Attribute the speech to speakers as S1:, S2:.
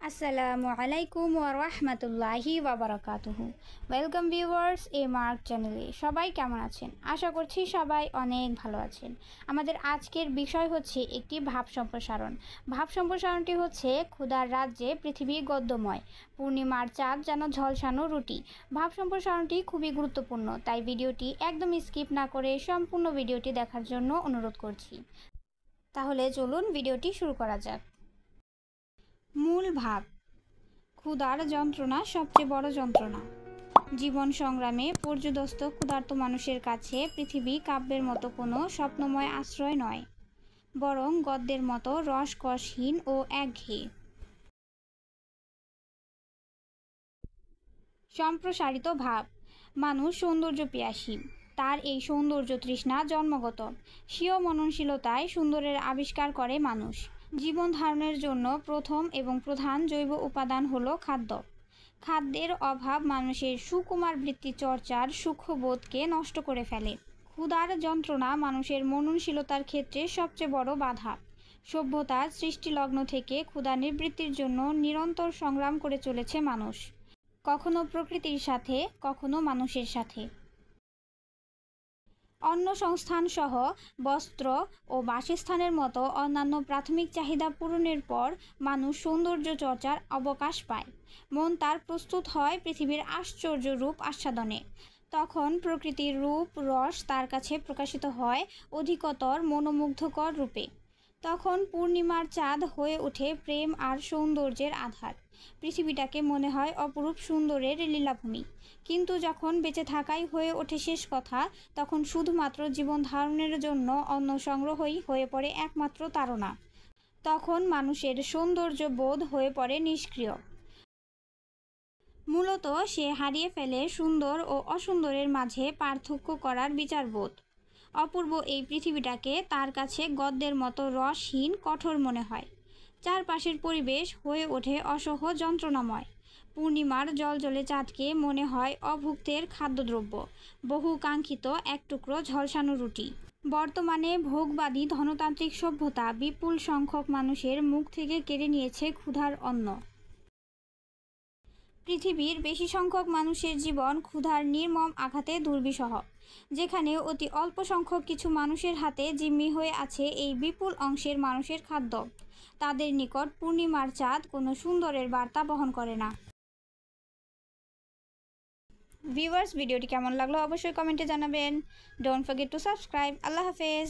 S1: আসসালামু আলাইকুম ওয়া রাহমাতুল্লাহি ওয়া বারাকাতুহু। ওয়েলকাম ভিউয়ার্স এ মার্ক চ্যানেলে। সবাই কেমন আছেন? আশা করছি সবাই অনেক ভালো আছেন। আমাদের আজকের বিষয় হচ্ছে একটি ভাব সম্প্রসারণ। ভাব সম্প্রসারণটি হচ্ছে ক্ষুধার রাজ্যে পৃথিবী গদ্যময়, পূর্ণিমার চাঁদ যেন ঝলসানো রুটি। ভাব সম্প্রসারণটি খুবই গুরুত্বপূর্ণ, তাই ভিডিওটি একদম স্কিপ না করে সম্পূর্ণ ভিডিওটি দেখার জন্য অনুরোধ করছি। তাহলে চলুন ভিডিওটি শুরু করা যাক। মূল ভাব। ক্ষুধার যন্ত্রণা সবচেয়ে বড় যন্ত্রণা। জীবন সংগ্রামে পর্যুদস্ত ক্ষুধার্ত মানুষের কাছে পৃথিবী কাব্যের মতো কোনো স্বপ্নময় আশ্রয় নয়, বরং গদ্যের মতো রসকসহীন ও একঘেয়ে। সম্প্রসারিত ভাব। মানুষ সৌন্দর্য পিয়াসী। তার এই সৌন্দর্য তৃষ্ণা জন্মগত। স্বীয় মননশীলতায় সুন্দরের আবিষ্কার করে মানুষ। জীবন ধারণের জন্য প্রথম এবং প্রধান জৈব উপাদান হলো খাদ্য। খাদ্যের অভাব মানুষের সুকুমার বৃত্তি চর্চার সূক্ষ্মবোধকে নষ্ট করে ফেলে। ক্ষুধার যন্ত্রণা মানুষের মননশীলতার ক্ষেত্রে সবচেয়ে বড় বাধা। সভ্যতার সৃষ্টিলগ্ন থেকে ক্ষুধা নিবৃত্তির জন্য নিরন্তর সংগ্রাম করে চলেছে মানুষ, কখনো প্রকৃতির সাথে, কখনো মানুষের সাথে। অন্ন সংস্থান সহ বস্ত্র ও বাসস্থানের মতো অন্যান্য প্রাথমিক চাহিদা পূরণের পর মানুষ সৌন্দর্য চর্চার অবকাশ পায়। মন তার প্রস্তুত হয় পৃথিবীর আশ্চর্য রূপ আস্বাদনে। তখন প্রকৃতির রূপ রস তার কাছে প্রকাশিত হয় অধিকতর মনোমুগ্ধকর রূপে। তখন পূর্ণিমার চাঁদ হয়ে ওঠে প্রেম আর সৌন্দর্যের আধার। পৃথিবীটাকে মনে হয় অপরূপ সুন্দরের লীলাভূমি। কিন্তু যখন বেঁচে থাকাই হয়ে ওঠে শেষ কথা, তখন শুধুমাত্র জীবন ধারণের জন্য অন্ন সংগ্রহই হয়ে পড়ে একমাত্র তাড়না। তখন মানুষের সৌন্দর্য বোধ হয়ে পড়ে নিষ্ক্রিয়। মূলত সে হারিয়ে ফেলে সুন্দর ও অসুন্দরের মাঝে পার্থক্য করার বিচারবোধ। অপূর্ব এই পৃথিবীটাকে তার কাছে গদ্যের মতো রসহীন, কঠোর মনে হয়। চারপাশের পরিবেশ হয়ে ওঠে অসহ্য যন্ত্রণাময়। পূর্ণিমার জলজলে চাঁদকে মনে হয় অভুক্তের খাদ্যদ্রব্য, বহু কাঙ্ক্ষিত এক টুকরো ঝলসানো রুটি। বর্তমানে ভোগবাদী ধনতান্ত্রিক সভ্যতা বিপুল সংখ্যক মানুষের মুখ থেকে কেড়ে নিয়েছে ক্ষুধার অন্ন। পৃথিবীর বেশি সংখ্যক মানুষের জীবন ক্ষুধার নির্মম আঘাতে দুর্বিষহ। যেখানে অতি অল্প সংখ্যক কিছু মানুষের হাতে জিম্মি হয়ে আছে এই বিপুল অংশের মানুষের খাদ্য, তাদের নিকট পূর্ণিমার চাঁদ কোনো সুন্দরের বার্তা বহন করে না। ভিউয়ার্স, ভিডিওটি কেমন লাগলো অবশ্যই কমেন্টে জানাবেন। Don't forget to subscribe. আল্লাহ হাফেজ।